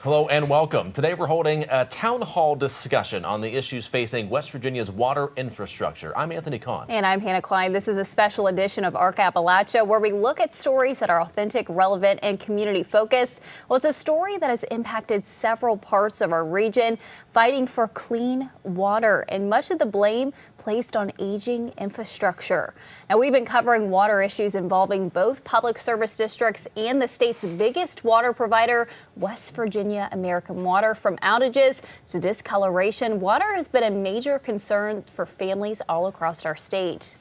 Hello and welcome. Today we're holding a town hall discussion on the issues facing West Virginia's water infrastructure. I'm Anthony Kahn. And I'm Hannah Klein. This is a special edition of ARC Appalachia where we look at stories that are authentic, relevant, and community focused. Well, it's a story that has impacted several parts of our region, fighting for clean water, and much of the blame placed on aging infrastructure. Now, we've been covering water issues involving both public service districts and the state's biggest water provider, West Virginia American Water. From outages to discoloration, water has been a major concern for families all across our state.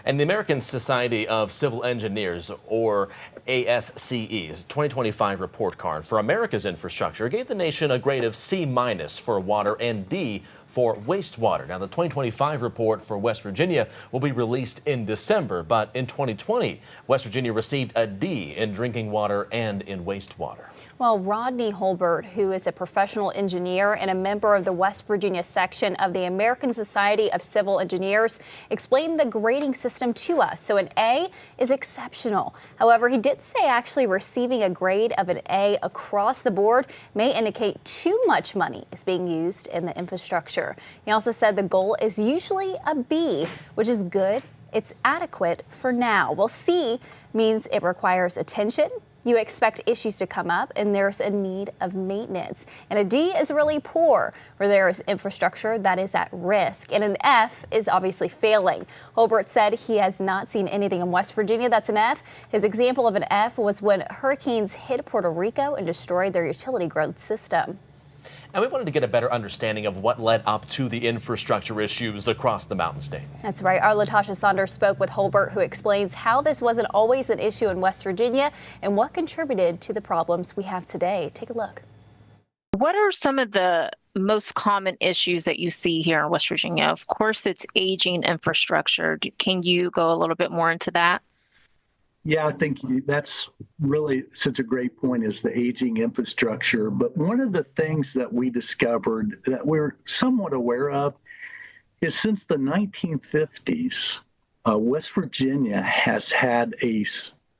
And the American Society of Civil Engineers, or ASCE's 2025 report card for America's infrastructure gave the nation a grade of C- for water and D for wastewater. Now, the 2025 report for West Virginia will be released in December, but in 2020, West Virginia received a D in drinking water and in wastewater. Well, Rodney Holbert, who is a professional engineer and a member of the West Virginia section of the American Society of Civil Engineers, explained the grading system to us. So an A is exceptional. However, he did say actually receiving a grade of an A across the board may indicate too much money is being used in the infrastructure. He also said the goal is usually a B, which is good. It's adequate for now. Well, C means it requires attention. You expect issues to come up and there's a need of maintenance. And a D is really poor, where there is infrastructure that is at risk. And an F is obviously failing. Holbert said he has not seen anything in West Virginia that's an F. His example of an F was when hurricanes hit Puerto Rico and destroyed their utility grid system. And we wanted to get a better understanding of what led up to the infrastructure issues across the Mountain State. That's right. Our Latasha Saunders spoke with Holbert, who explains how this wasn't always an issue in West Virginia and what contributed to the problems we have today. Take a look. What are some of the most common issues that you see here in West Virginia? Of course, it's aging infrastructure. Can you go a little bit more into that? Yeah, I think that's really such a great point, is the aging infrastructure. But one of the things that we discovered that we're somewhat aware of is since the 1950s, West Virginia has had a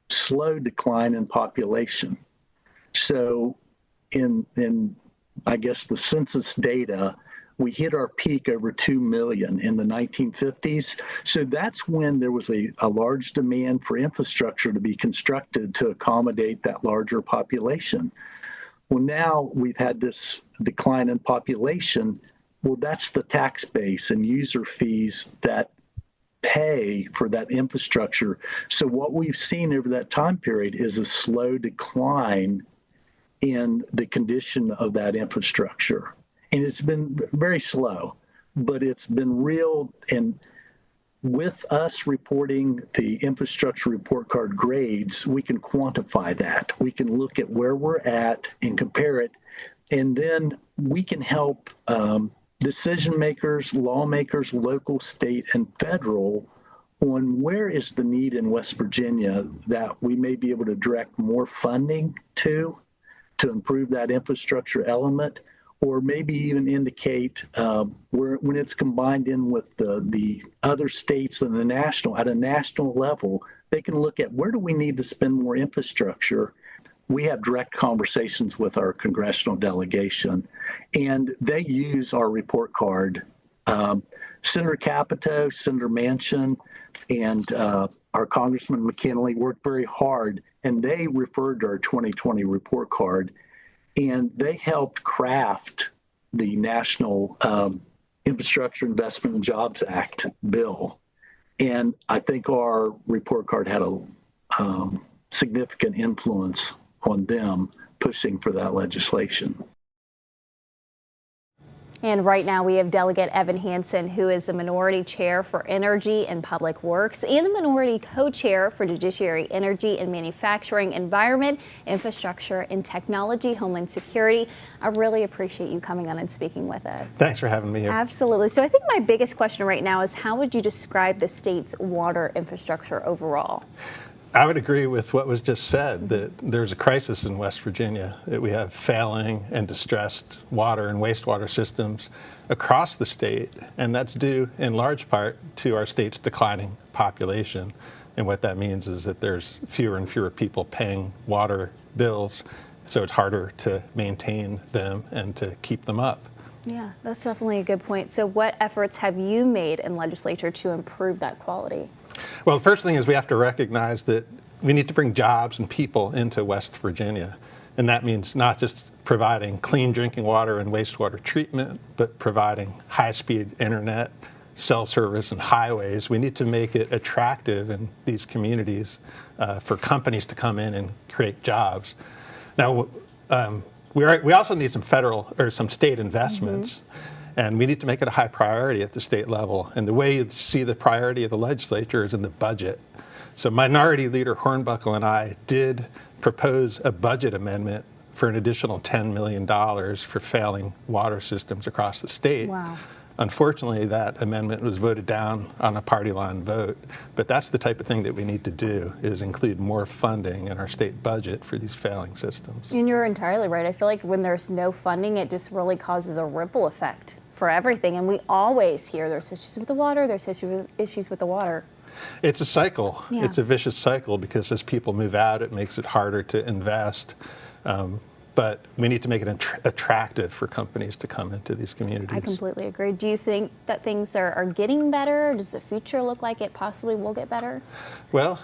slow decline in population. So in I guess the census data, we hit our peak over 2 million in the 1950s. So that's when there was a large demand for infrastructure to be constructed to accommodate that larger population. Well, now we've had this decline in population. Well, that's the tax base and user fees that pay for that infrastructure. So what we've seen over that time period is a slow decline in the condition of that infrastructure. And it's been very slow, but it's been real. And with us reporting the infrastructure report card grades, we can quantify that. We can look at where we're at and compare it. And then we can help decision makers, lawmakers, local, state, and federal on where is the need in West Virginia that we may be able to direct more funding to improve that infrastructure element, or maybe even indicate where, when it's combined in with the other states and at a national level, they can look at where do we need to spend more infrastructure. We have direct conversations with our congressional delegation, and they use our report card. Senator Capito, Senator Manchin, and our Congressman McKinley worked very hard, and they referred to our 2020 report card. And they helped craft the National Infrastructure Investment and Jobs Act bill. And I think our report card had a significant influence on them pushing for that legislation. And right now we have Delegate Evan Hansen, who is the Minority Chair for Energy and Public Works and the Minority Co-Chair for Judiciary, Energy and Manufacturing, Environment, Infrastructure and Technology, Homeland Security. I really appreciate you coming on and speaking with us. Thanks for having me here. Absolutely. So I think my biggest question right now is, how would you describe the state's water infrastructure overall? I would agree with what was just said, that there's a crisis in West Virginia, that we have failing and distressed water and wastewater systems across the state, and that's due in large part to our state's declining population. And what that means is that there's fewer and fewer people paying water bills, so it's harder to maintain them and to keep them up. Yeah, that's definitely a good point. So what efforts have you made in legislature to improve that quality? Well, the first thing is we have to recognize that we need to bring jobs and people into West Virginia. And that means not just providing clean drinking water and wastewater treatment, but providing high-speed internet, cell service, and highways. We need to make it attractive in these communities for companies to come in and create jobs. Now, we also need some federal or some state investments, and we need to make it a high priority at the state level. And the way you see the priority of the legislature is in the budget. So Minority Leader Hornbuckle and I did propose a budget amendment for an additional $10 million for failing water systems across the state. Wow. Unfortunately, that amendment was voted down on a party line vote, but that's the type of thing that we need to do, is include more funding in our state budget for these failing systems. And you're entirely right. I feel like when there's no funding, it just really causes a ripple effect for everything. And we always hear there's issues with the water, there's issues with the water. It's a cycle. Yeah. It's a vicious cycle, because as people move out, it makes it harder to invest. But we need to make it attractive for companies to come into these communities. I completely agree. Do you think that things are getting better? Does the future look like it possibly will get better? Well,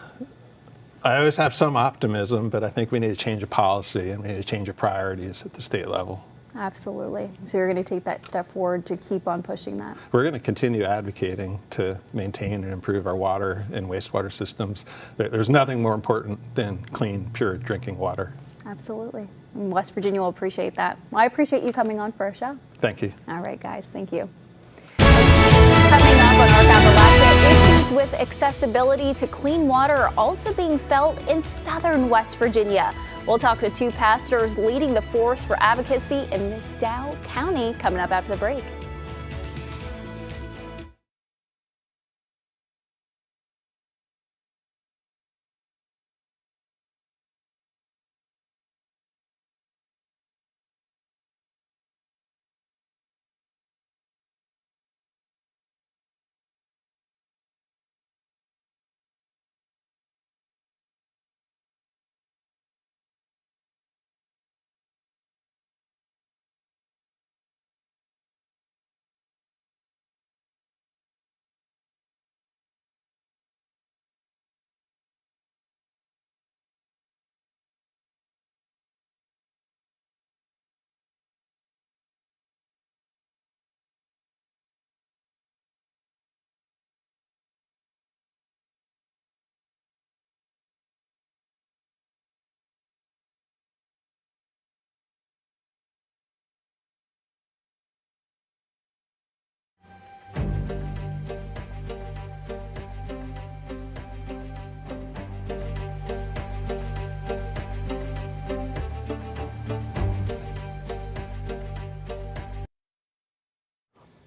I always have some optimism, but I think we need to change a policy and we need to change the priorities at the state level. Absolutely. So you're going to take that step forward to keep on pushing that? We're going to continue advocating to maintain and improve our water and wastewater systems. There's nothing more important than clean, pure drinking water. Absolutely. And West Virginia will appreciate that. Well, I appreciate you coming on for our show. Thank you. All right, guys. Thank you. Coming up on our Appalachia, issues with accessibility to clean water are also being felt in southern West Virginia. We'll talk to two pastors leading the force for advocacy in McDowell County coming up after the break.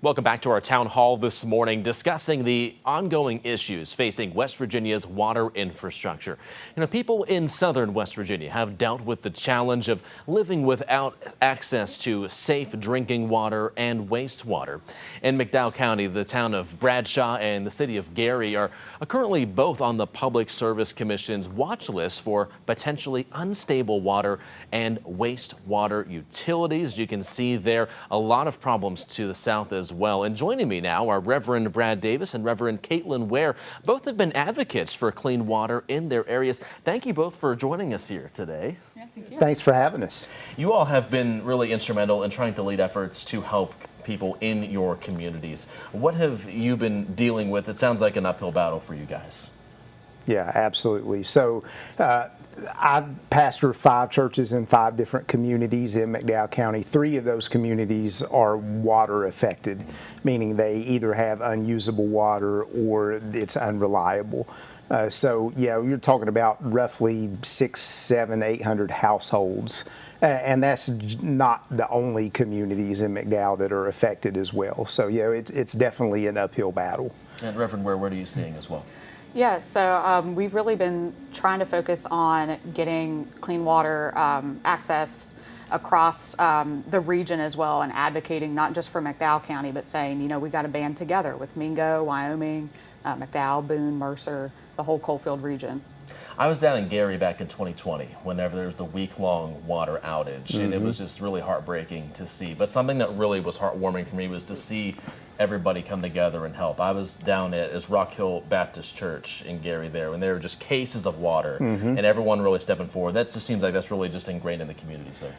Welcome back to our town hall this morning, discussing the ongoing issues facing West Virginia's water infrastructure. You know, people in southern West Virginia have dealt with the challenge of living without access to safe drinking water and wastewater. In McDowell County, the town of Bradshaw and the city of Gary are currently both on the Public Service Commission's watch list for potentially unstable water and wastewater utilities. As you can see there, a lot of problems to the south as well. And joining me now are Reverend Brad Davis and Reverend Caitlin Ware. Both have been advocates for clean water in their areas. Thank you both for joining us here today. Yeah, thank you. Thanks for having us. You all have been really instrumental in trying to lead efforts to help people in your communities. What have you been dealing with? It sounds like an uphill battle for you guys. Yeah, absolutely. So I pastor 5 churches in 5 different communities in McDowell County. 3 of those communities are water affected, meaning they either have unusable water or it's unreliable. So yeah, you're talking about roughly 600, 700, 800 households. And that's not the only communities in McDowell that are affected as well. So yeah, it's definitely an uphill battle. And Reverend Ware, what are you seeing as well? Yeah, so we've really been trying to focus on getting clean water access across the region as well, and advocating not just for McDowell County, but saying, you know, we got to band together with Mingo, Wyoming, McDowell, Boone, Mercer, the whole Coalfield region. I was down in Gary back in 2020 whenever there was the week-long water outage, and it was just really heartbreaking to see. But something that really was heartwarming for me was to see everybody come together and help. I was down at Rock Hill Baptist Church in Gary there, and there were just cases of water, and everyone really stepping forward. That just seems like that's really just ingrained in the communities there.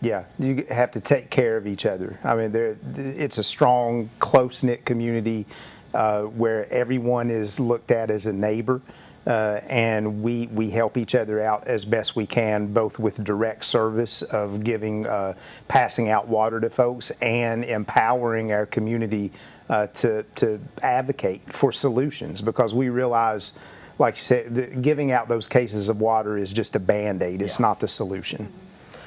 Yeah, you have to take care of each other. I mean, it's a strong, close-knit community where everyone is looked at as a neighbor. And we help each other out as best we can, both with direct service of passing out water to folks and empowering our community to advocate for solutions, because we realize, like you said, giving out those cases of water is just a Band-Aid. It's not the solution.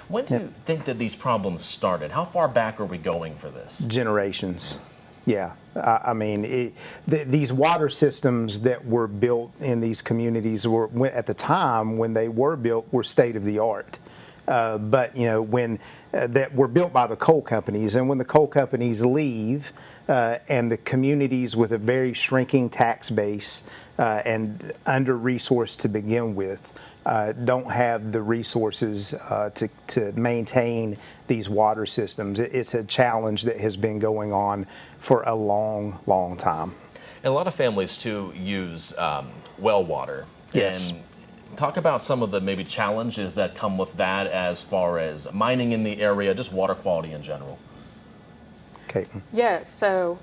When do you think that these problems started? How far back are we going for this? Generations. Yeah, I mean, these water systems that were built in these communities were, at the time when they were built, were state of the art. But when that were built by the coal companies, and when the coal companies leave, and the communities with a very shrinking tax base and under-resourced to begin with, don't have the resources to maintain these water systems. It's a challenge that has been going on for a long, long time. And a lot of families too use well water. Yes. And talk about some of the maybe challenges that come with that, as far as mining in the area, just water quality in general. Caitlin. Yeah, so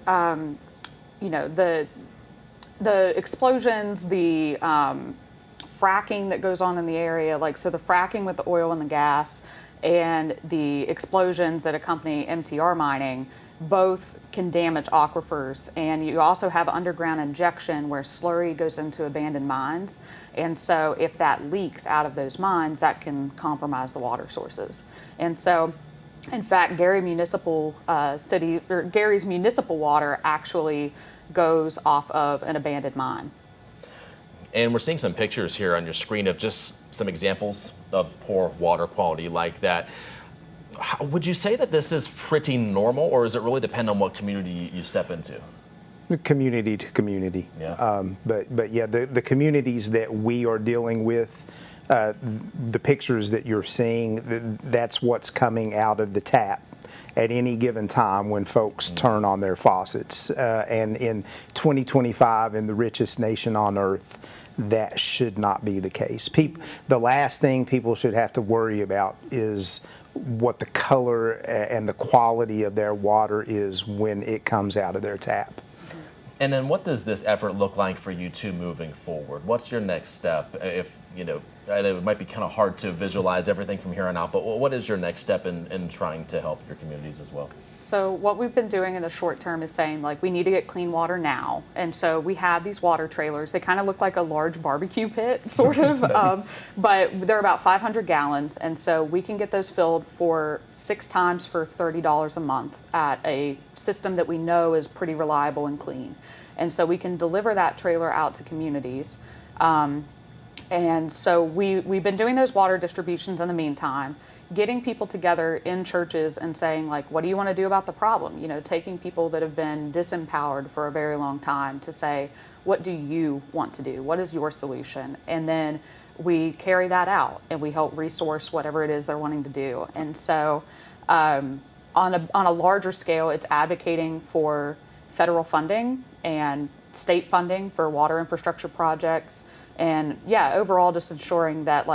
the explosions, the fracking that goes on in the area, so the fracking with the oil and the gas and the explosions that accompany MTR mining, both can damage aquifers. And you also have underground injection where slurry goes into abandoned mines. And so if that leaks out of those mines, that can compromise the water sources. And so, in fact, Gary's municipal water actually goes off of an abandoned mine. And we're seeing some pictures here on your screen of just some examples of poor water quality like that. Would you say that this is pretty normal, or does it really depend on what community you step into? Community to community. Yeah. But yeah, the communities that we are dealing with, the pictures that you're seeing, that's what's coming out of the tap at any given time when folks turn on their faucets. And in 2025, in the richest nation on earth, that should not be the case. The last thing people should have to worry about is what the color and the quality of their water is when it comes out of their tap. And then what does this effort look like for you two moving forward? What's your next step? If, I know it might be kind of hard to visualize everything from here on out, but what is your next step in trying to help your communities as well? So what we've been doing in the short term is saying, we need to get clean water now. And so we have these water trailers. They kind of look like a large barbecue pit, sort of, but they're about 500 gallons. And so we can get those filled for 6 times for $30 a month at a system that we know is pretty reliable and clean. And so we can deliver that trailer out to communities. And so we've been doing those water distributions in the meantime, getting people together in churches and saying, what do you want to do about the problem? Taking people that have been disempowered for a very long time to say, what do you want to do? What is your solution? And then we carry that out and we help resource whatever it is they're wanting to do. And so on a larger scale, it's advocating for federal funding and state funding for water infrastructure projects. And overall just ensuring that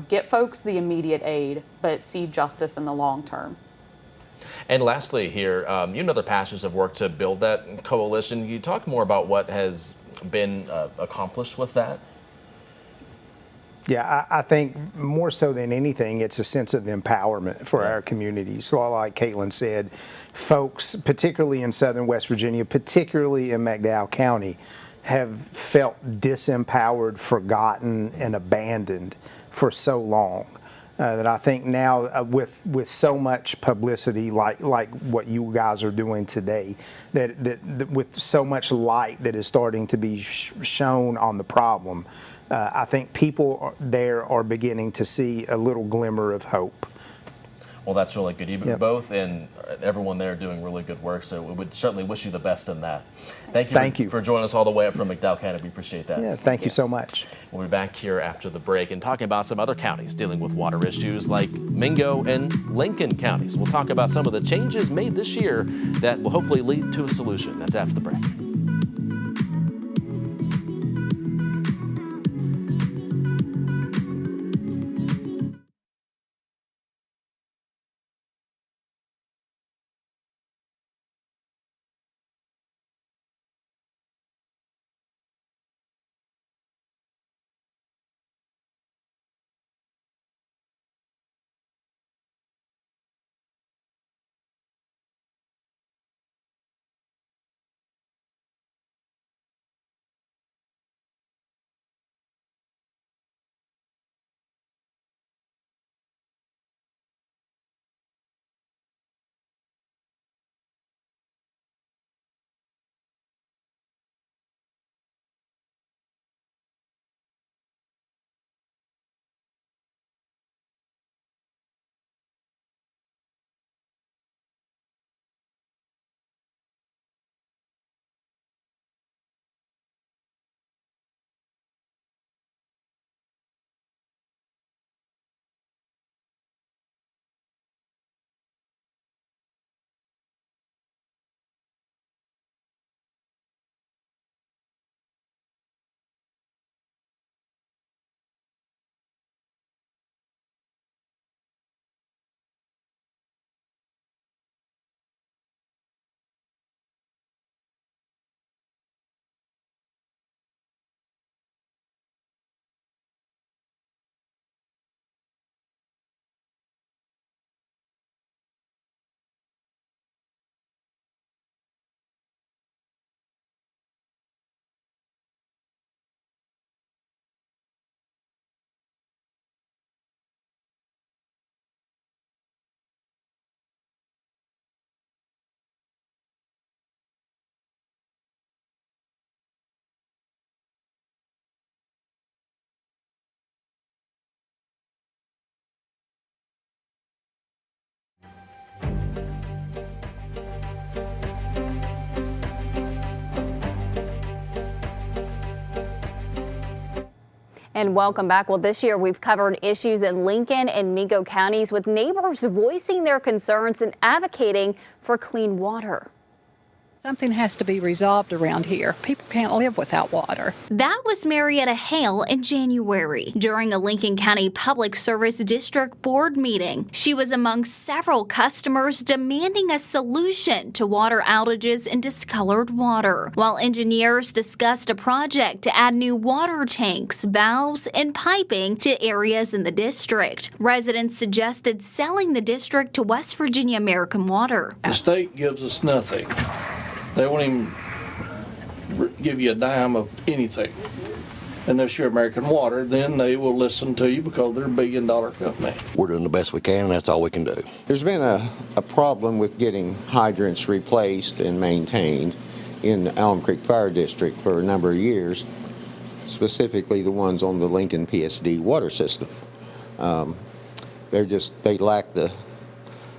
get folks the immediate aid, but see justice in the long term. And lastly here, you and other pastors have worked to build that coalition. Can you talk more about what has been accomplished with that? Yeah, I think more so than anything, it's a sense of empowerment for our communities. So like Caitlin said, folks, particularly in southern West Virginia, particularly in McDowell County, have felt disempowered, forgotten, and abandoned for so long. That I think now with so much publicity like what you guys are doing today, that with so much light that is starting to be shown on the problem, I think people there are beginning to see a little glimmer of hope. Well, that's really good. You both and everyone there doing really good work, so we would certainly wish you the best in that. Thank you for joining us all the way up from McDowell County. We appreciate that. Yeah, thank you so much. We'll be back here after the break and talking about some other counties dealing with water issues like Mingo and Lincoln counties. We'll talk about some of the changes made this year that will hopefully lead to a solution. That's after the break. And welcome back. Well, this year we've covered issues in Lincoln and Mingo counties with neighbors voicing their concerns and advocating for clean water. Something has to be resolved around here. People can't live without water. That was Marietta Hale in January during a Lincoln County Public Service District Board meeting. She was among several customers demanding a solution to water outages and discolored water, while engineers discussed a project to add new water tanks, valves, and piping to areas in the district. Residents suggested selling the district to West Virginia American Water. The state gives us nothing. They won't even give you a dime of anything. Unless you're American Water, then they will listen to you because they're a billion-dollar company. We're doing the best we can, and that's all we can do. There's been a problem with getting hydrants replaced and maintained in the Elm Creek Fire District for a number of years, specifically the ones on the Lincoln PSD water system. They lack the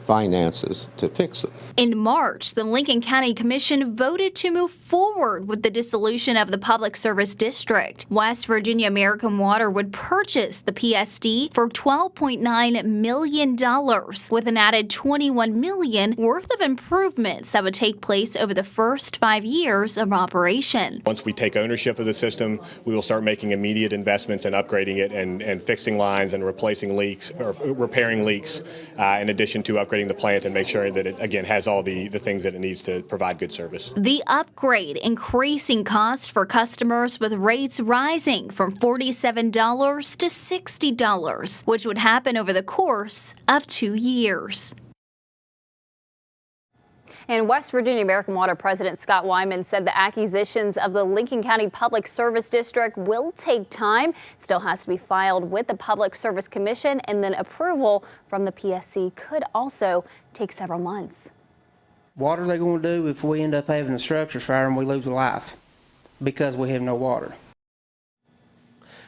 finances to fix it. In March, the Lincoln County Commission voted to move forward with the dissolution of the Public Service District. West Virginia American Water would purchase the PSD for $12.9 million, with an added $21 million worth of improvements that would take place over the first 5 years of operation. Once we take ownership of the system, we will start making immediate investments in upgrading it and fixing lines and replacing leaks or repairing leaks, in addition to upgrading the plant and make sure that it, again, has all the things that it needs to provide good service. The upgrade increasing cost for customers, with rates rising from $47 to $60, which would happen over the course of 2 years. And West Virginia American Water President Scott Wyman said the acquisitions of the Lincoln County Public Service District will take time. Still has to be filed with the Public Service Commission, and then approval from the PSC could also take several months. What are they going to do if we end up having a structure fire and we lose a life because we have no water?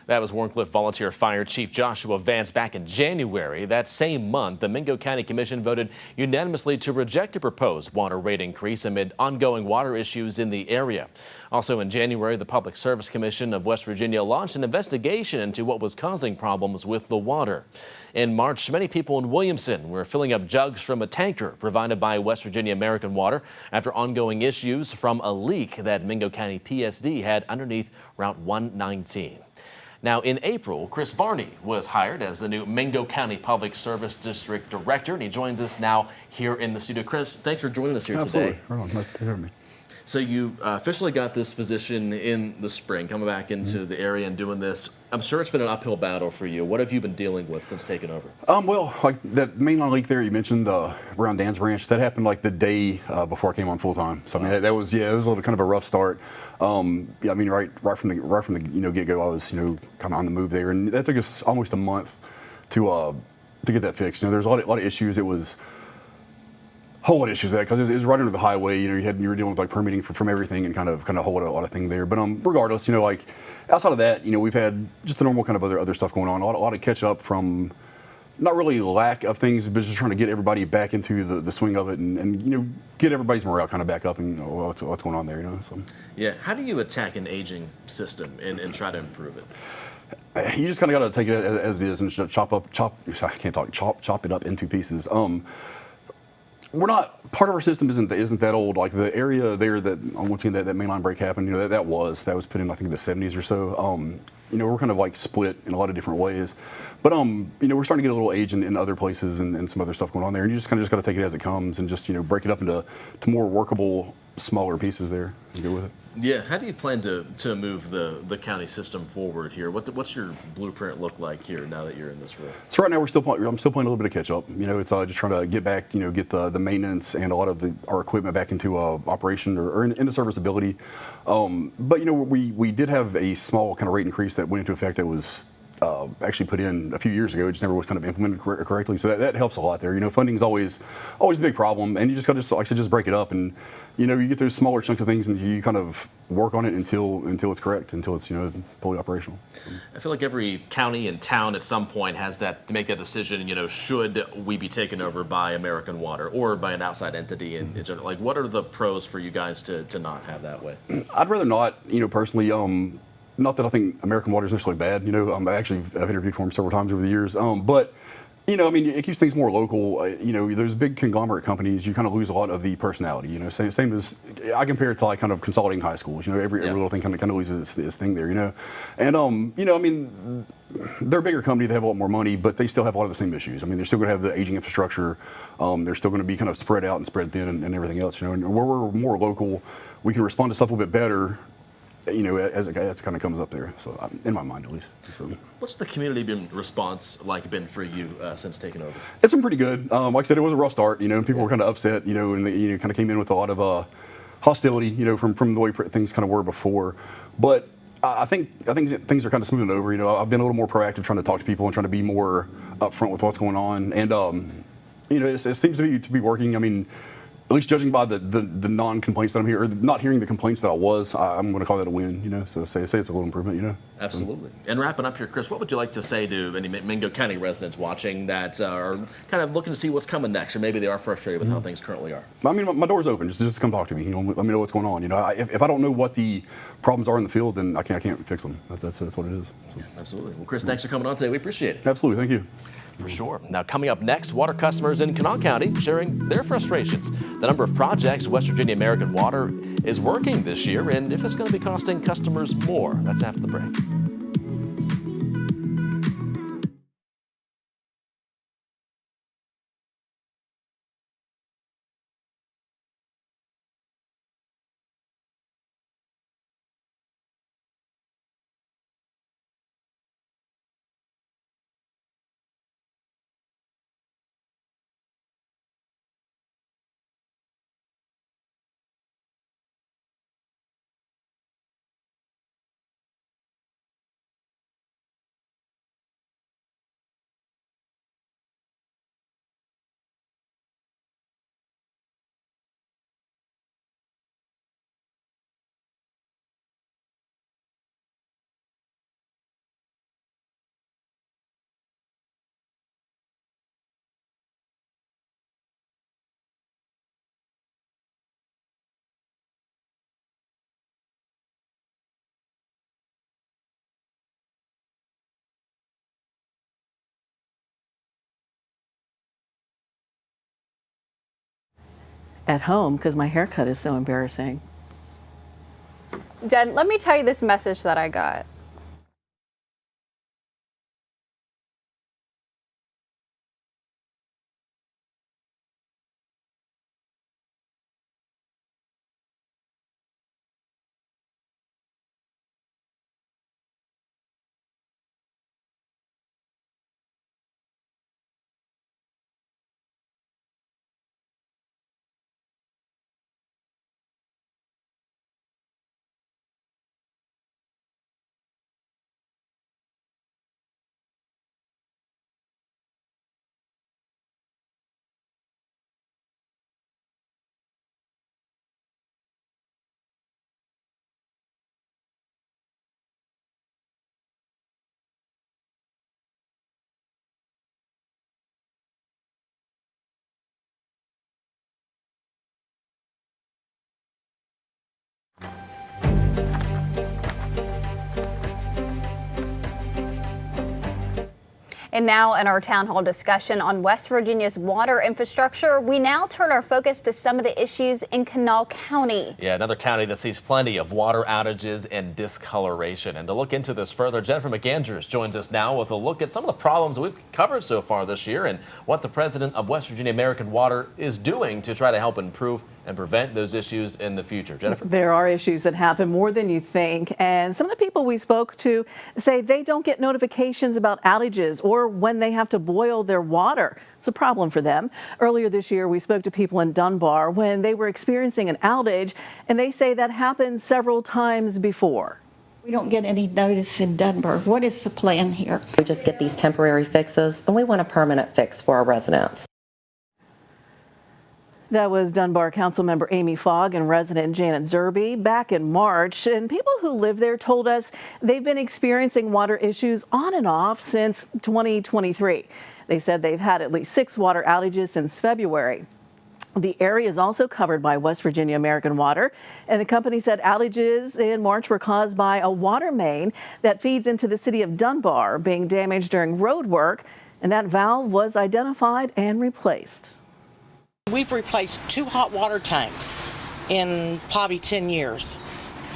That was Warncliffe Volunteer Fire Chief Joshua Vance back in January. That same month, the Mingo County Commission voted unanimously to reject a proposed water rate increase amid ongoing water issues in the area. Also in January, the Public Service Commission of West Virginia launched an investigation into what was causing problems with the water. In March, many people in Williamson were filling up jugs from a tanker provided by West Virginia American Water after ongoing issues from a leak that Mingo County PSD had underneath Route 119. Now, in April, Chris Varney was hired as the new Mingo County Public Service District Director, and he joins us now here in the studio. Chris, thanks for joining us here Absolutely. today. Right on. Nice to hear me. So you officially got this position in the spring, coming back into the area and doing this. I'm sure it's been an uphill battle for you. What have you been dealing with since taking over? Well, like that mainline leak there you mentioned around Dan's Ranch, that happened like the day before I came on full time. So I mean, that was it was a little kind of a rough start. I mean, right from the get go, I was kind of on the move there, and that took us almost a month to get that fixed. There's a lot of issues. It was whole lot of issues there because it was right under the highway. You were dealing with like permitting from everything and kind of a whole lot of thing there. But regardless, like outside of that, we've had just the normal kind of other stuff going on. A lot of catch up from not really lack of things, but just trying to get everybody back into the swing of it and get everybody's morale kind of back up and what's going on there. So yeah, how do you attack an aging system and try to improve it? You just kind of got to take it as it is and just chop it up into pieces. We're not part of our system isn't that old. Like the area there that once again that mainline break happened, that was put in I think the 70s or so. We're kind of like split in a lot of different ways, but we're starting to get a little age in other places and some other stuff going on there, and you just got to take it as it comes and just break it up into more workable, smaller pieces there and go with it. Yeah, how do you plan to move the county system forward here? What's your blueprint look like here now that you're in this role? So right now I'm still playing a little bit of catch up. It's just trying to get back, get the maintenance and a lot of our equipment back into operation or into serviceability. But we did have a small kind of rate increase that went into effect that was actually put in a few years ago. It just never was kind of implemented correctly. So that helps a lot there. Funding's always a big problem, and you just got to just break it up, and you get those smaller chunks of things, and you kind of work on it until it's correct, until it's fully operational. I feel like every county and town at some point has to make that decision. Should we be taken over by American Water or by an outside entity? And like, what are the pros for you guys to not have that way? I'd rather not. Personally. Not that I think American Water is necessarily bad. I've interviewed for them several times over the years. But it keeps things more local. Those big conglomerate companies, you kind of lose a lot of the personality. Same as I compare it to like kind of consolidating high schools. Every little thing kind of loses its thing there. And they're a bigger company. They have a lot more money, but they still have a lot of the same issues. They're still going to have the aging infrastructure. They're still going to be kind of spread out and spread thin and everything else. And where we're more local, we can respond to stuff a little bit better. As it kind of comes up there, so in my mind at least. So. What's the community response been for you since taking over? It's been pretty good. Like I said, it was a rough start. People were kind of upset. And they kind of came in with a lot of hostility. From the way things kind of were before. But I think things are kind of smoothing over. I've been a little more proactive, trying to talk to people and trying to be more upfront with what's going on. And it seems to be working. At least judging by the non-complaints that I'm hearing, or not hearing the complaints that I'm going to call that a win, so say it's a little improvement, Absolutely. And wrapping up here, Chris, what would you like to say to any Mingo County residents watching that are kind of looking to see what's coming next, or maybe they are frustrated with how things currently are? My door's open. Just come talk to me. Let me know what's going on. If I don't know what the problems are in the field, then I can't fix them. That's what it is. So. Yeah, absolutely. Well, Chris, thanks for coming on today. We appreciate it. Absolutely. Thank you. For sure. Now, coming up next, water customers in Kanawha County sharing their frustrations, the number of projects West Virginia American Water is working this year, and if it's going to be costing customers more. That's after the break. at home because my haircut is so embarrassing. Jen, let me tell you this message that I got. And now in our town hall discussion on West Virginia's water infrastructure, we now turn our focus to some of the issues in Kanawha County. Yeah, another county that sees plenty of water outages and discoloration. And to look into this further, Jennifer McAndrews joins us now with a look at some of the problems we've covered so far this year and what the president of West Virginia American Water is doing to try to help improve and prevent those issues in the future. Jennifer. There are issues that happen more than you think, and some of the people we spoke to say they don't get notifications about outages or when they have to boil their water. It's a problem for them. Earlier this year, we spoke to people in Dunbar when they were experiencing an outage, and they say that happened several times before. We don't get any notice in Dunbar. What is the plan here? We just get these temporary fixes, and we want a permanent fix for our residents. That was Dunbar Councilmember Amy Fogg and resident Janet Zerby back in March. And people who live there told us they've been experiencing water issues on and off since 2023. They said they've had at least 6 water outages since February. The area is also covered by West Virginia American Water, and the company said outages in March were caused by a water main that feeds into the city of Dunbar being damaged during road work, and that valve was identified and replaced. We've replaced 2 hot water tanks in probably 10 years.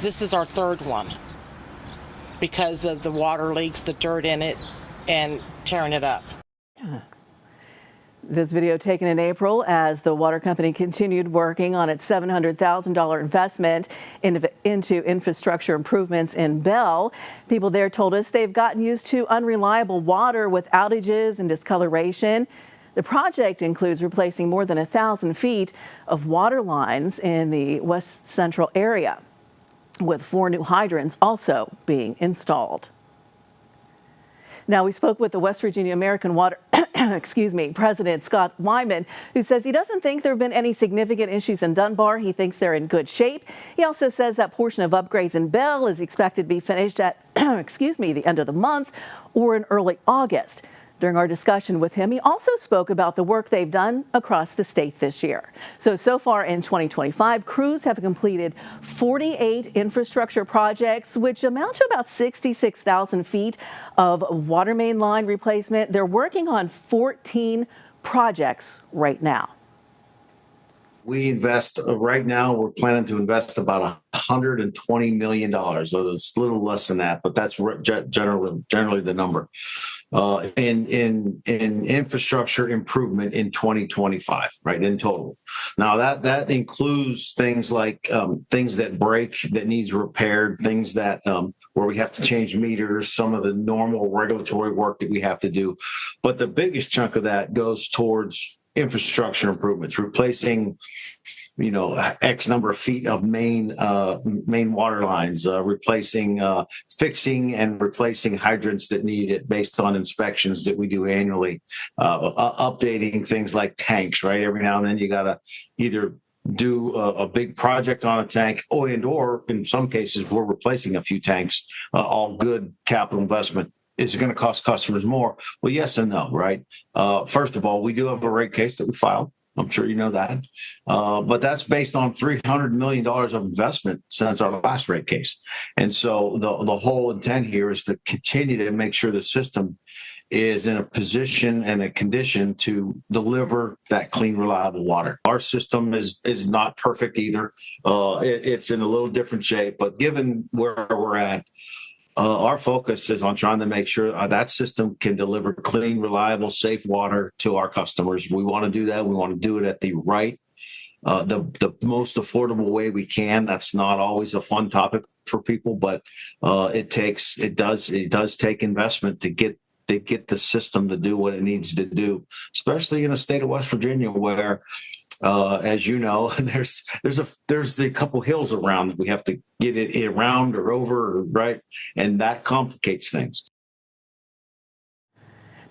This is our 3rd one because of the water leaks, the dirt in it, and tearing it up. This video taken in April as the water company continued working on its $700,000 investment into infrastructure improvements in Bell. People there told us they've gotten used to unreliable water with outages and discoloration. The project includes replacing more than 1,000 feet of water lines in the west central area, with 4 new hydrants also being installed. Now, we spoke with the West Virginia American Water President Scott Wyman, who says he doesn't think there have been any significant issues in Dunbar. He thinks they're in good shape. He also says that portion of upgrades in Bell is expected to be finished at the end of the month or in early August. During our discussion with him, he also spoke about the work they've done across the state this year. So far in 2025, crews have completed 48 infrastructure projects, which amount to about 66,000 feet of water main line replacement. They're working on 14 projects right now. We invest right now, we're planning to invest about $120 million. So it's a little less than that, but that's generally the number. In infrastructure improvement in 2025, right, in total. Now that includes things like things that break, that needs repaired, things that where we have to change meters, some of the normal regulatory work that we have to do. But the biggest chunk of that goes towards infrastructure improvements, replacing X number of feet of main water lines, fixing and replacing hydrants that need it based on inspections that we do annually, updating things like tanks, right? Every now and then you got to either do a big project on a tank or in some cases we're replacing a few tanks, all good capital investment. Is it going to cost customers more? Well, yes and no, right? First of all, we do have a rate case that we filed. I'm sure you know that. But that's based on $300 million of investment since our last rate case. And so the whole intent here is to continue to make sure the system is in a position and a condition to deliver that clean, reliable water. Our system is not perfect either. It's in a little different shape, but given where we're at, our focus is on trying to make sure that system can deliver clean, reliable, safe water to our customers. We want to do that. We want to do it at the right, the most affordable way we can. That's not always a fun topic for people, but it does take investment to get the system to do what it needs to do, especially in the state of West Virginia, where as you know, there's a couple hills around that we have to get it around or over, right? And that complicates things.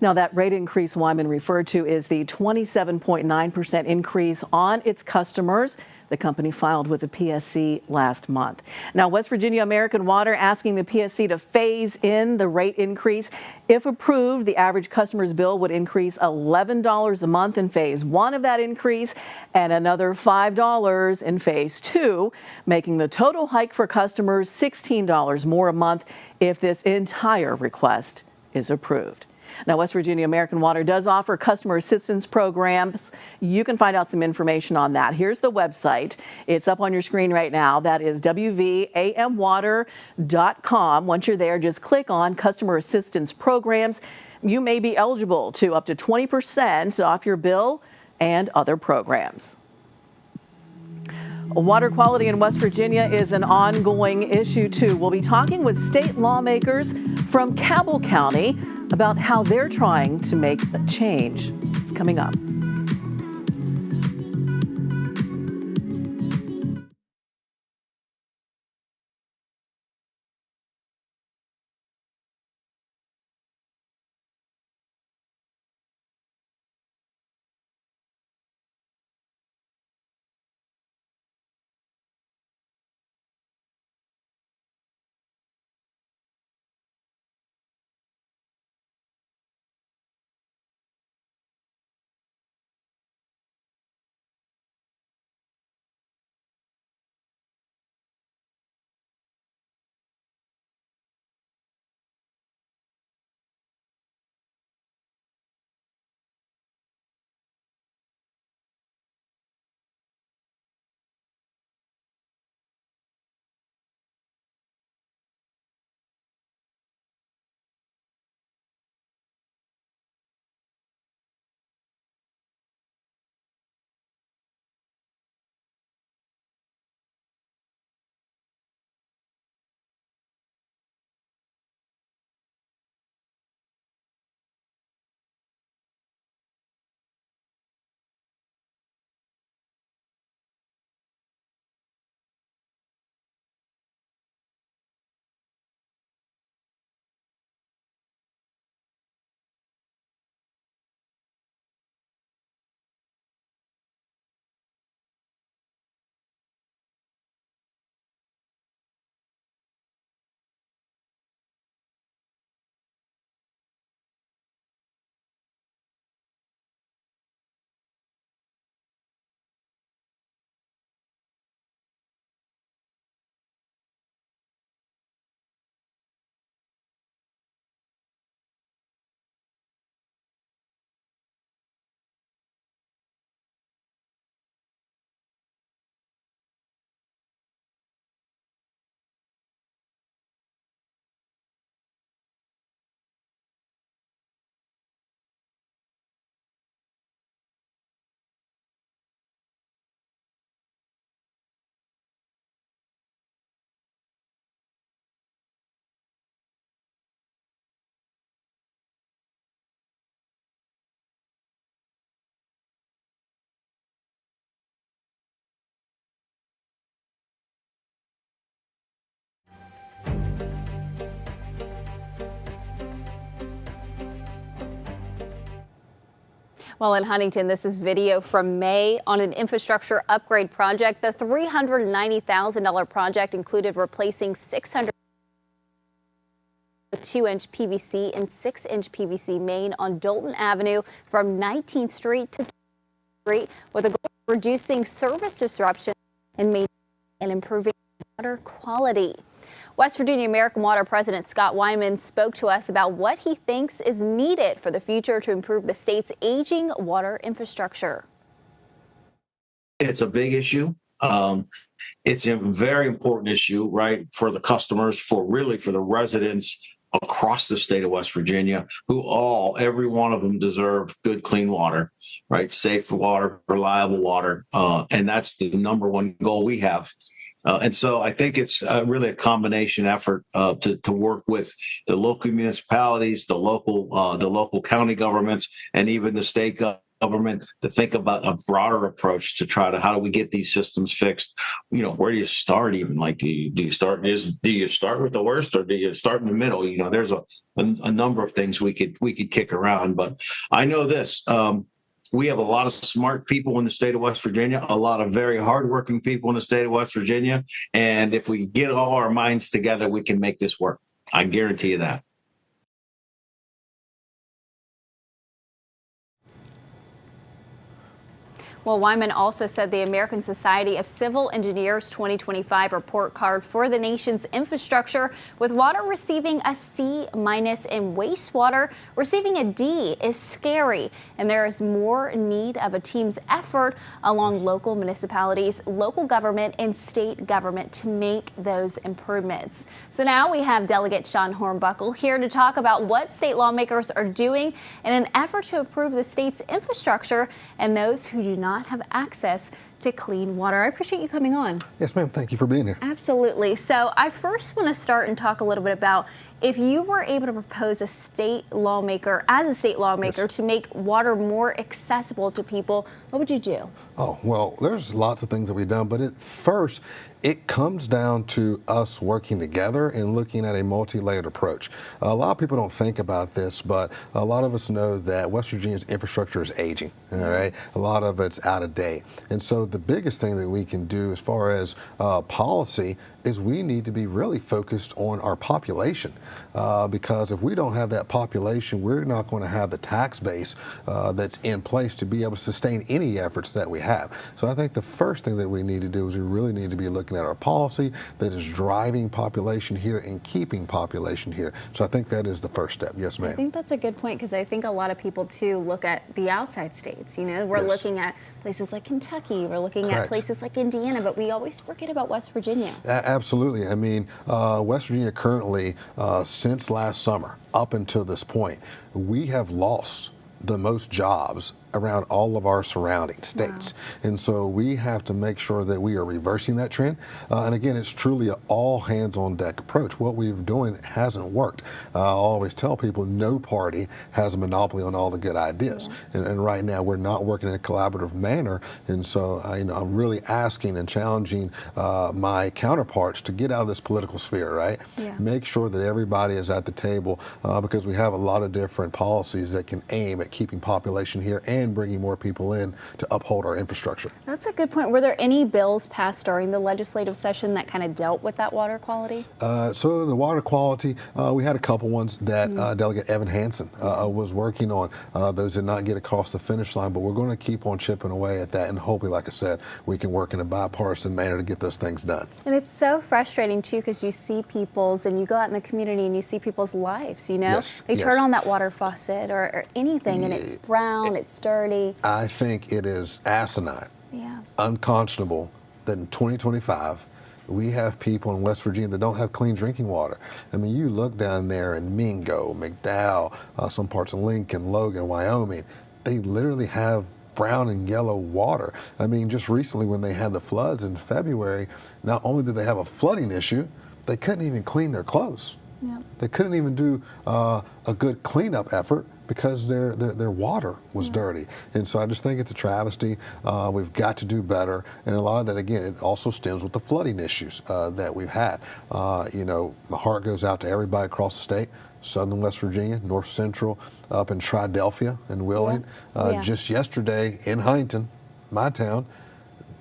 Now, that rate increase Wyman referred to is the 27.9% increase on its customers. The company filed with the PSC last month. Now, West Virginia American Water asking the PSC to phase in the rate increase. If approved, the average customer's bill would increase $11 a month in phase 1 of that increase and another $5 in phase 2, making the total hike for customers $16 more a month if this entire request is approved. Now, West Virginia American Water does offer customer assistance programs. You can find out some information on that. Here's the website. It's up on your screen right now. That is wvamwater.com. Once you're there, just click on Customer Assistance Programs. You may be eligible to up to 20% off your bill and other programs. Water quality in West Virginia is an ongoing issue, too. We'll be talking with state lawmakers from Cabell County about how they're trying to make a change. It's coming up. Well, in Huntington, this is video from May on an infrastructure upgrade project. The $390,000 project included replacing 600 2-inch PVC and 6-inch PVC main on Dolton Avenue from 19th Street to 20th Street, with a goal of reducing service disruption and improving water quality. West Virginia American Water President Scott Wyman spoke to us about what he thinks is needed for the future to improve the state's aging water infrastructure. It's a big issue. It's a very important issue, right, for the customers, for the residents across the state of West Virginia, every one of them deserve good, clean water, right? Safe water, reliable water. And that's the number one goal we have. And so I think it's really a combination effort to work with the local municipalities, the local county governments, and even the state government to think about a broader approach to try to how do we get these systems fixed. Where do you start? Even like do you start with the worst, or do you start in the middle? There's a number of things we could kick around, but I know this. We have a lot of smart people in the state of West Virginia, a lot of very hardworking people in the state of West Virginia, and if we get all our minds together, we can make this work. I guarantee you that. Well, Wyman also said the American Society of Civil Engineers 2025 report card for the nation's infrastructure, with water receiving a C- and wastewater receiving a D, is scary. And there is more need of a team's effort along local municipalities, local government, and state government to make those improvements. So now we have Delegate Sean Hornbuckle here to talk about what state lawmakers are doing in an effort to improve the state's infrastructure and those who do not have access to clean water. I appreciate you coming on. Yes, ma'am. Thank you for being here. Absolutely. So I first want to start and talk a little bit about if you were able to propose as a state lawmaker, yes, to make water more accessible to people, what would you do? Oh, well, there's lots of things that we've done, but first, it comes down to us working together and looking at a multi-layered approach. A lot of people don't think about this, but a lot of us know that West Virginia's infrastructure is aging, all right? A lot of it's out of date. And so the biggest thing that we can do as far as policy is we need to be really focused on our population, because if we don't have that population, we're not going to have the tax base that's in place to be able to sustain any efforts that we have. So I think the first thing that we need to do is we really need to be looking at our policy that is driving population here and keeping population here. So I think that is the first step. Yes, ma'am. I think that's a good point, because I think a lot of people too look at the outside states. We're yes, looking at places like Kentucky, we're looking correct, at places like Indiana, but we always forget about West Virginia. Absolutely. I mean, West Virginia currently, since last summer up until this point, we have lost the most jobs around all of our surrounding states. Wow. And so we have to make sure that we are reversing that trend. And again, it's truly an all hands on deck approach. What we're doing hasn't worked. I always tell people no party has a monopoly on all the good ideas. Yeah. And right now we're not working in a collaborative manner. And so I'm really asking and challenging my counterparts to get out of this political sphere, right? Yeah. Make sure that everybody is at the table, because we have a lot of different policies that can aim at keeping population here and bringing more people in to uphold our infrastructure. That's a good point. Were there any bills passed during the legislative session that kind of dealt with that water quality? So the water quality, we had a couple ones that Delegate Evan Hansen was working on. Those did not get across the finish line, but we're going to keep on chipping away at that, and hopefully, like I said, we can work in a bipartisan manner to get those things done. And it's so frustrating too, because you see people's, and you go out in the community and you see people's lives, Yes, they yes, turn on that water faucet or anything, and it's brown, it's dirty. I think it is asinine, unconscionable that in 2025, we have people in West Virginia that don't have clean drinking water. I mean, you look down there in Mingo, McDowell, some parts of Lincoln, Logan, Wyoming, they literally have brown and yellow water. I mean, just recently when they had the floods in February, not only did they have a flooding issue, they couldn't even clean their clothes. Yep. They couldn't even do a good cleanup effort because their water was dirty. And so I just think it's a travesty. We've got to do better. And a lot of that, again, it also stems with the flooding issues that we've had. My heart goes out to everybody across the state, Southern West Virginia, North Central, up in Triadelphia and Wheeling. Just yesterday in Huntington, my town,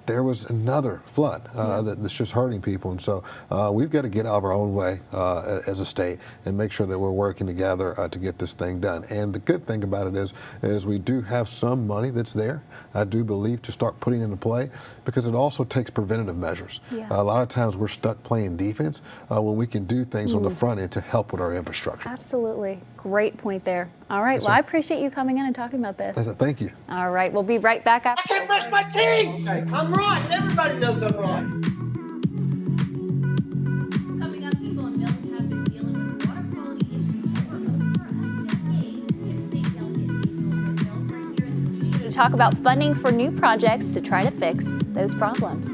there was another flood that's just hurting people. And so we've got to get out of our own way as a state and make sure that we're working together to get this thing done. And the good thing about it is we do have some money that's there, I do believe, to start putting into play, because it also takes preventative measures. A lot of times we're stuck playing defense when we can do things on the front end to help with our infrastructure. Absolutely. Great point there. All right. Yes, well, I appreciate you coming in and talking about this. Thank you. All right. We'll be right back after. I can't brush my teeth. Okay, I'm right. Everybody knows I'm right. Coming up, people in Milton have been dealing with water quality issues for over a decade. If State Delegate Daniel Linville right here in the studio to talk about funding for new projects to try to fix those problems.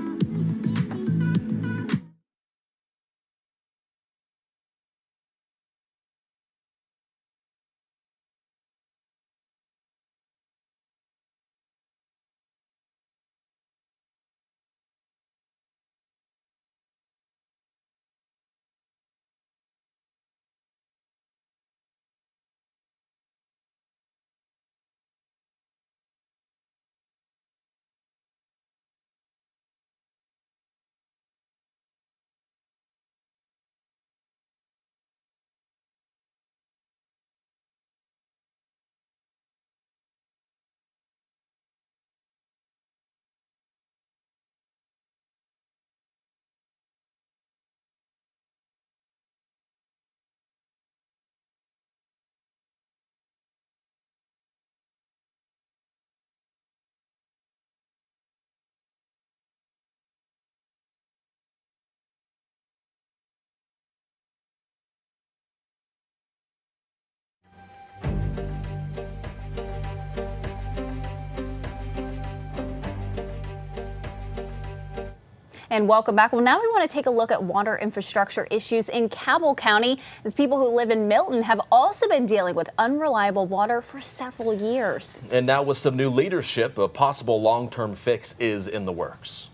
And welcome back. Well, now we want to take a look at water infrastructure issues in Cabell County, as people who live in Milton have also been dealing with unreliable water for several years. And now with some new leadership, a possible long-term fix is in the works.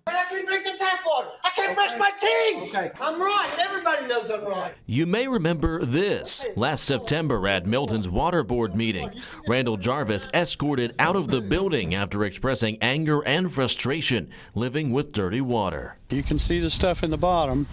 But I can drink the tap water. I can't brush my teeth. Okay, I'm right. Everybody knows I'm right. You may remember this. Last September at Milton's water board meeting, Randall Jarvis escorted out of the building after expressing anger and frustration living with dirty water. You can see the stuff in the bottom,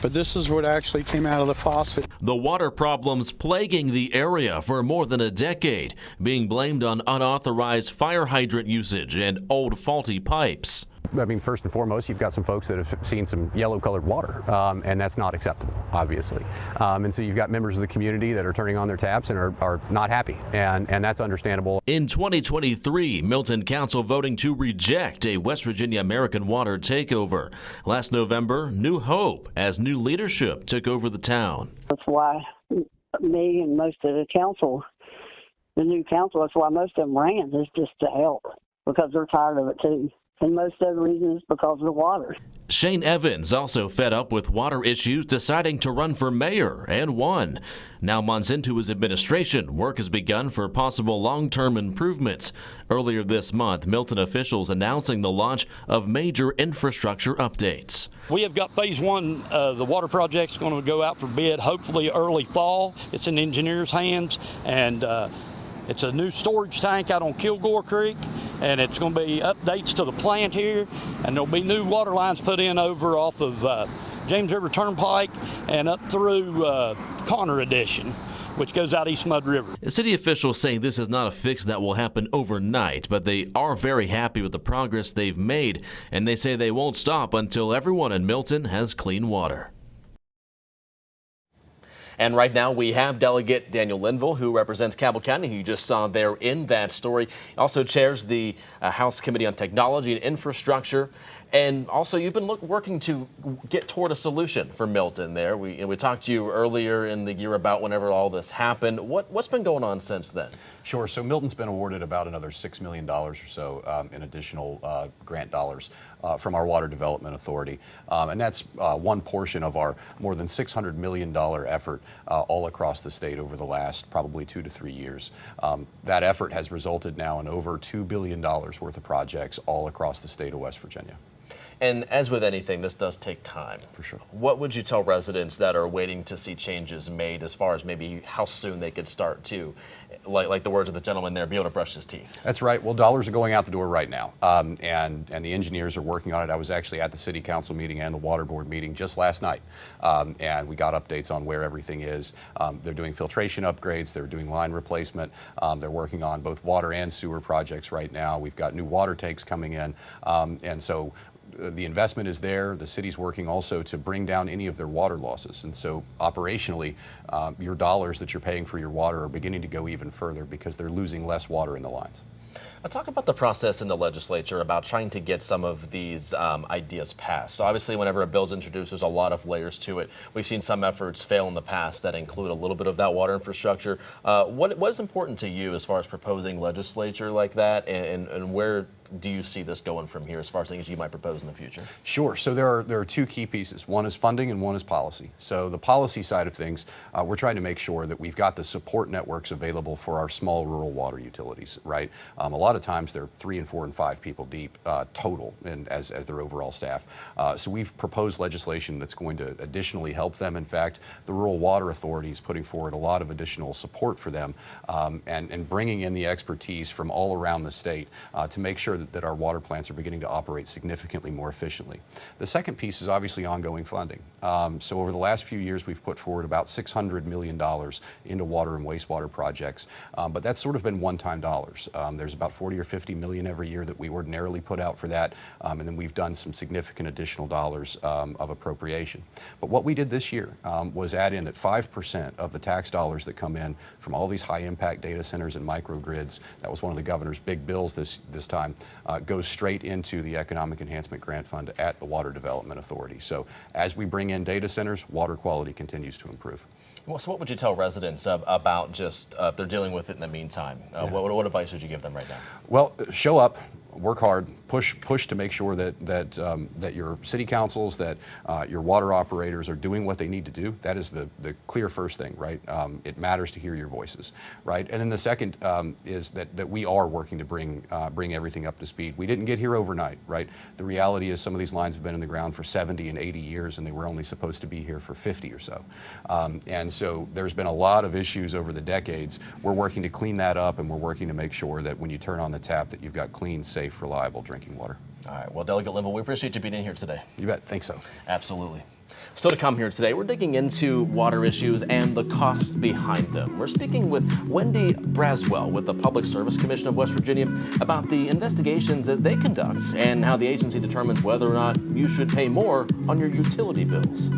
but this is what actually came out of the faucet. The water problems plaguing the area for more than a decade, being blamed on unauthorized fire hydrant usage and old faulty pipes. I mean, first and foremost, you've got some folks that have seen some yellow-colored water, and that's not acceptable, obviously. And so you've got members of the community that are turning on their taps and are not happy, and that's understandable. In 2023, Milton Council voting to reject a West Virginia American Water takeover. Last November, new hope as new leadership took over the town. That's why me and most of the council, the new council, that's why most of them ran, is just to help, because they're tired of it too. And most of the reason is because of the water. Shane Evans, also fed up with water issues, deciding to run for mayor and won. Now months into his administration, work has begun for possible long-term improvements. Earlier this month, Milton officials announcing the launch of major infrastructure updates. We have got phase one, the water project's going to go out for bid hopefully early fall. It's in engineers' hands, and it's a new storage tank out on Kilgore Creek, and it's going to be updates to the plant here, and there'll be new water lines put in over off of James River Turnpike and up through Connor Addition, which goes out East Mud River. City officials say this is not a fix that will happen overnight, but they are very happy with the progress they've made, and they say they won't stop until everyone in Milton has clean water. And right now we have Delegate Daniel Linville, who represents Cabell County, who you just saw there in that story. He also chairs the House Committee on Technology and Infrastructure. And also, you've been working to get toward a solution for Milton there. We talked to you earlier in the year about whenever all this happened. What's been going on since then? Sure. So Milton's been awarded about another $6 million or so in additional grant dollars from our Water Development Authority. And that's one portion of our more than $600 million effort all across the state over the last probably 2 to 3 years. That effort has resulted now in over $2 billion worth of projects all across the state of West Virginia. And as with anything, this does take time. For sure. What would you tell residents that are waiting to see changes made as far as maybe how soon they could start to, like the words of the gentleman there, be able to brush his teeth? That's right. Well, dollars are going out the door right now, and the engineers are working on it. I was actually at the City Council meeting and the Water Board meeting just last night, and we got updates on where everything is. They're doing filtration upgrades. They're doing line replacement. They're working on both water and sewer projects right now. We've got new water tanks coming in, and so the investment is there. The city's working also to bring down any of their water losses. And so operationally, your dollars that you're paying for your water are beginning to go even further because they're losing less water in the lines. Talk about the process in the legislature about trying to get some of these ideas passed. So obviously, whenever a bill's introduced, there's a lot of layers to it. We've seen some efforts fail in the past that include a little bit of that water infrastructure. What is important to you as far as proposing legislature like that, and where do you see this going from here as far as things you might propose in the future? Sure. So there are two key pieces. One is funding and one is policy. So the policy side of things, we're trying to make sure that we've got the support networks available for our small rural water utilities, right? A lot of times they're 3 and 4 and 5 people deep total and as their overall staff. So we've proposed legislation that's going to additionally help them. In fact, the Rural Water Authority is putting forward a lot of additional support for them and bringing in the expertise from all around the state to make sure that our water plants are beginning to operate significantly more efficiently. The second piece is obviously ongoing funding. So over the last few years, we've put forward about $600 million into water and wastewater projects, but that's sort of been one-time dollars. There's about 40 or 50 million every year that we ordinarily put out for that, and then we've done some significant additional dollars of appropriation. But what we did this year was add in that 5% of the tax dollars that come in from all these high-impact data centers and microgrids, that was one of the governor's big bills this time, goes straight into the Economic Enhancement Grant Fund at the Water Development Authority. So as we bring in data centers, water quality continues to improve. Well, so what would you tell residents about just if they're dealing with it in the meantime? What advice would you give them right now? Well, show up, work hard, push to make sure that your city councils, that your water operators are doing what they need to do. That is the clear first thing, right? It matters to hear your voices, right? And then the second is that we are working to bring everything up to speed. We didn't get here overnight, right? The reality is some of these lines have been in the ground for 70 and 80 years, and they were only supposed to be here for 50 or so. And so there's been a lot of issues over the decades. We're working to clean that up, and we're working to make sure that when you turn on the tap that you've got clean, safe, reliable drinking water. All right. Well, Delegate Linville, we appreciate you being in here today. You bet. Think so. Absolutely. Still to come here today, we're digging into water issues and the costs behind them. We're speaking with Wendy Braswell with the Public Service Commission of West Virginia about the investigations that they conduct and how the agency determines whether or not you should pay more on your utility bills.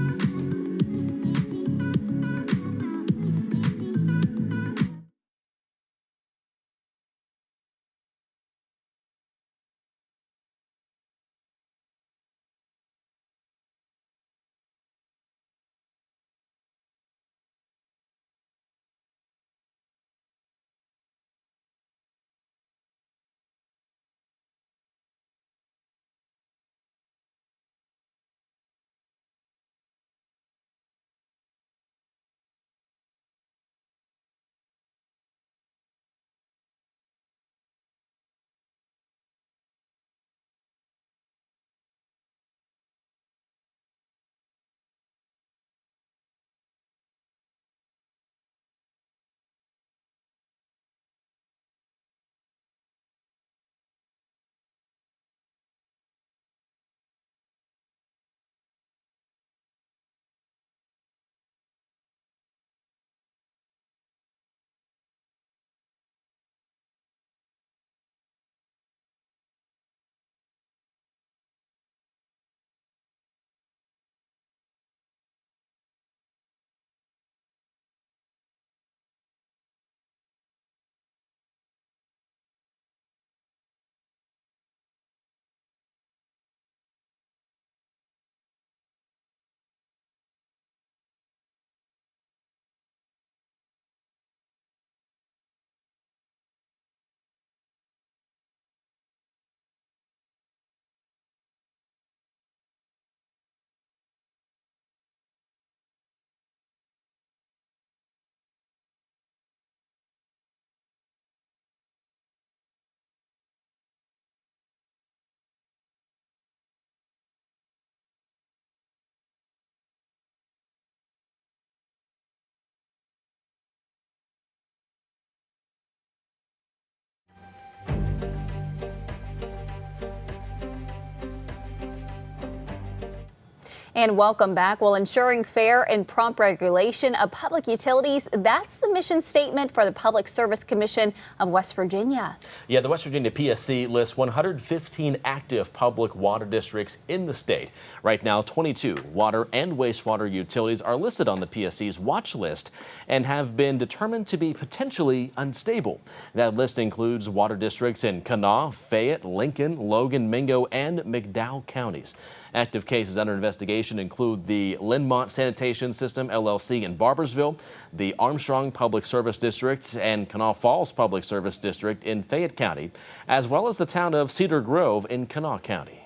And welcome back. Well, ensuring fair and prompt regulation of public utilities, that's the mission statement for the Public Service Commission of West Virginia. Yeah, the West Virginia PSC lists 115 active public water districts in the state. Right now, 22 water and wastewater utilities are listed on the PSC's watch list and have been determined to be potentially unstable. That list includes water districts in Kanawha, Fayette, Lincoln, Logan, Mingo, and McDowell counties. Active cases under investigation include the Linmont Sanitation System, LLC in Barbersville, the Armstrong Public Service District and Kanawha Falls Public Service District in Fayette County, as well as the town of Cedar Grove in Kanawha County.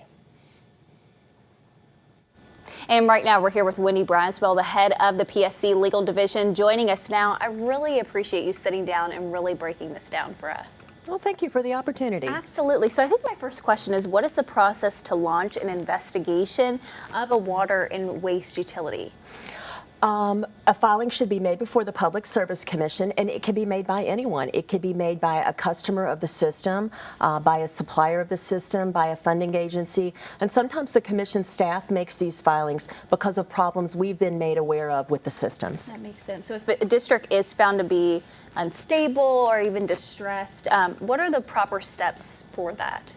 And right now we're here with Wendy Braswell, the head of the PSC Legal Division, joining us now. I really appreciate you sitting down and really breaking this down for us. Well, thank you for the opportunity. Absolutely. So I think my first question is, what is the process to launch an investigation of a water and waste utility? A filing should be made before the Public Service Commission, and it can be made by anyone. It could be made by a customer of the system, by a supplier of the system, by a funding agency, and sometimes the Commission staff makes these filings because of problems we've been made aware of with the systems. That makes sense. So if a district is found to be unstable or even distressed, what are the proper steps for that?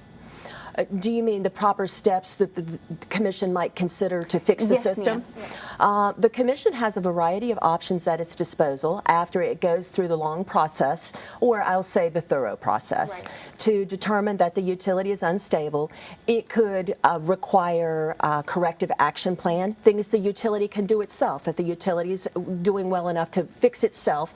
Do you mean the proper steps that the Commission might consider to fix the system? The Commission has a variety of options at its disposal after it goes through the long process, or I'll say the thorough process, to determine that the utility is unstable. It could require a corrective action plan, things the utility can do itself. If the utility is doing well enough to fix itself,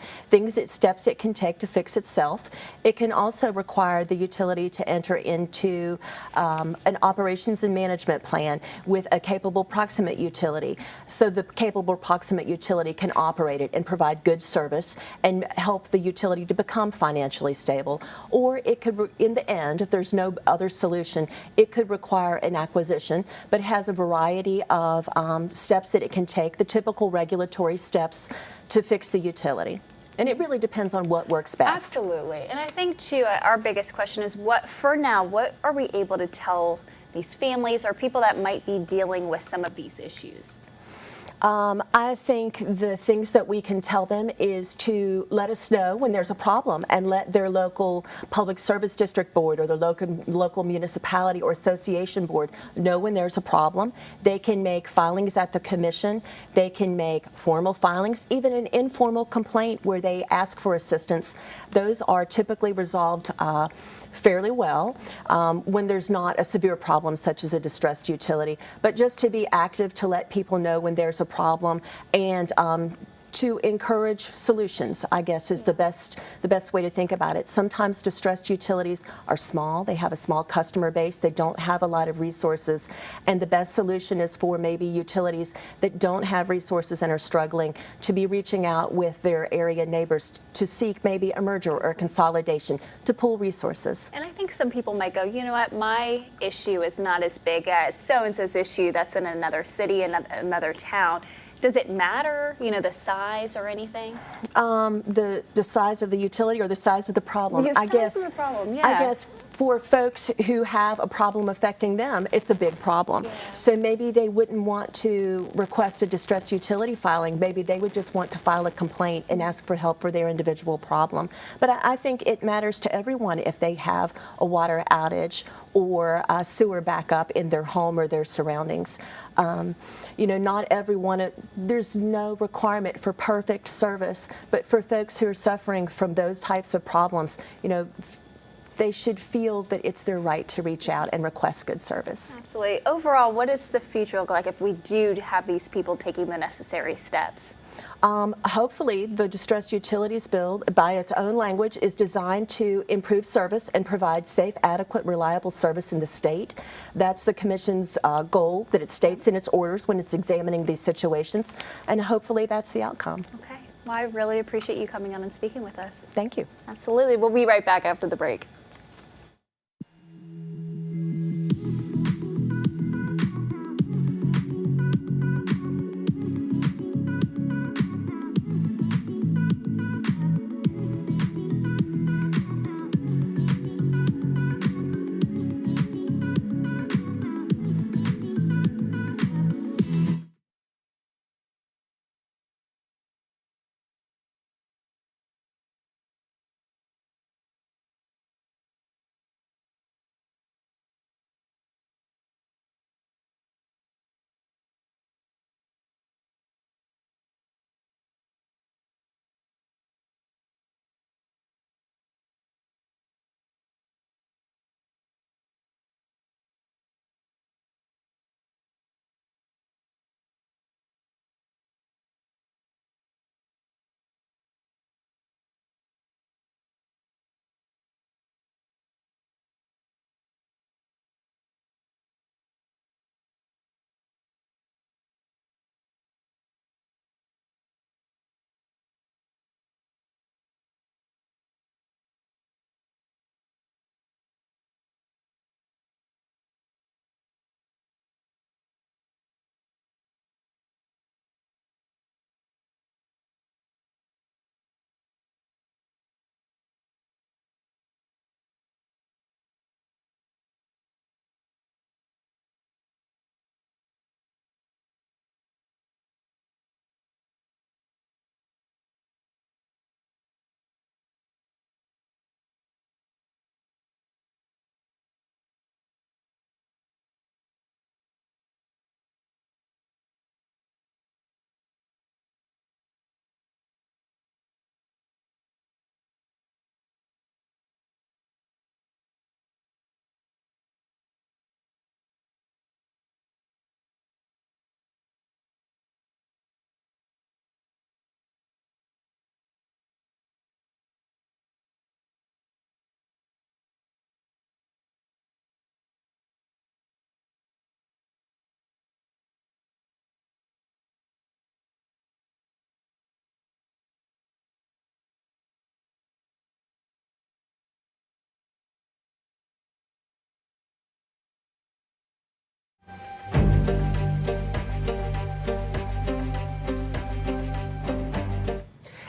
steps it can take to fix itself. It can also require the utility to enter into an operations and management plan with a capable proximate utility, so the capable proximate utility can operate it and provide good service and help the utility to become financially stable. Or it could, in the end, if there's no other solution, it could require an acquisition, but has a variety of steps that it can take, the typical regulatory steps to fix the utility. And it really depends on what works best. Absolutely. And I think, too, our biggest question is, what are we able to tell these families or people that might be dealing with some of these issues? I think the things that we can tell them is to let us know when there's a problem and let their local public service district board or their local municipality or association board know when there's a problem. They can make filings at the Commission. They can make formal filings, even an informal complaint where they ask for assistance. Those are typically resolved fairly well when there's not a severe problem such as a distressed utility. But just to be active, to let people know when there's a problem, and to encourage solutions, I guess, is the best way to think about it. Sometimes distressed utilities are small. They have a small customer base. They don't have a lot of resources. And the best solution is for maybe utilities that don't have resources and are struggling to be reaching out with their area neighbors to seek maybe a merger or a consolidation to pool resources. And I think some people might go, you know what, my issue is not as big as so-and-so's issue that's in another city, another town. Does it matter, the size or anything? The size of the utility or the size of the problem? The size of the problem, yeah. I guess for folks who have a problem affecting them, it's a big problem. Yeah. So maybe they wouldn't want to request a distressed utility filing. Maybe they would just want to file a complaint and ask for help for their individual problem. But I think it matters to everyone if they have a water outage or a sewer backup in their home or their surroundings. Not everyone, there's no requirement for perfect service, but for folks who are suffering from those types of problems, they should feel that it's their right to reach out and request good service. Absolutely. Overall, what does the future look like if we do have these people taking the necessary steps? Hopefully, the Distressed Utilities Bill, by its own language, is designed to improve service and provide safe, adequate, reliable service in the state. That's the Commission's goal that it states in its orders when it's examining these situations, and hopefully that's the outcome. Okay. Well, I really appreciate you coming on and speaking with us. Thank you. Absolutely. We'll be right back after the break.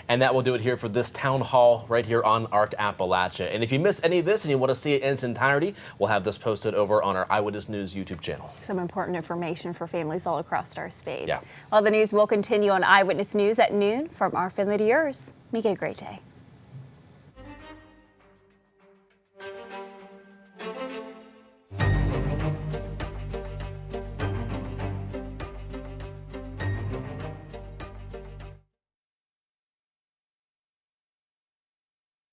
And that will do it here for this town hall right here on ARC Appalachia. And if you missed any of this and you want to see it in its entirety, we'll have this posted over on our Eyewitness News YouTube channel. Some important information for families all across our state. Yeah. Well, the news will continue on Eyewitness News at noon. From our family to yours, make it a great day.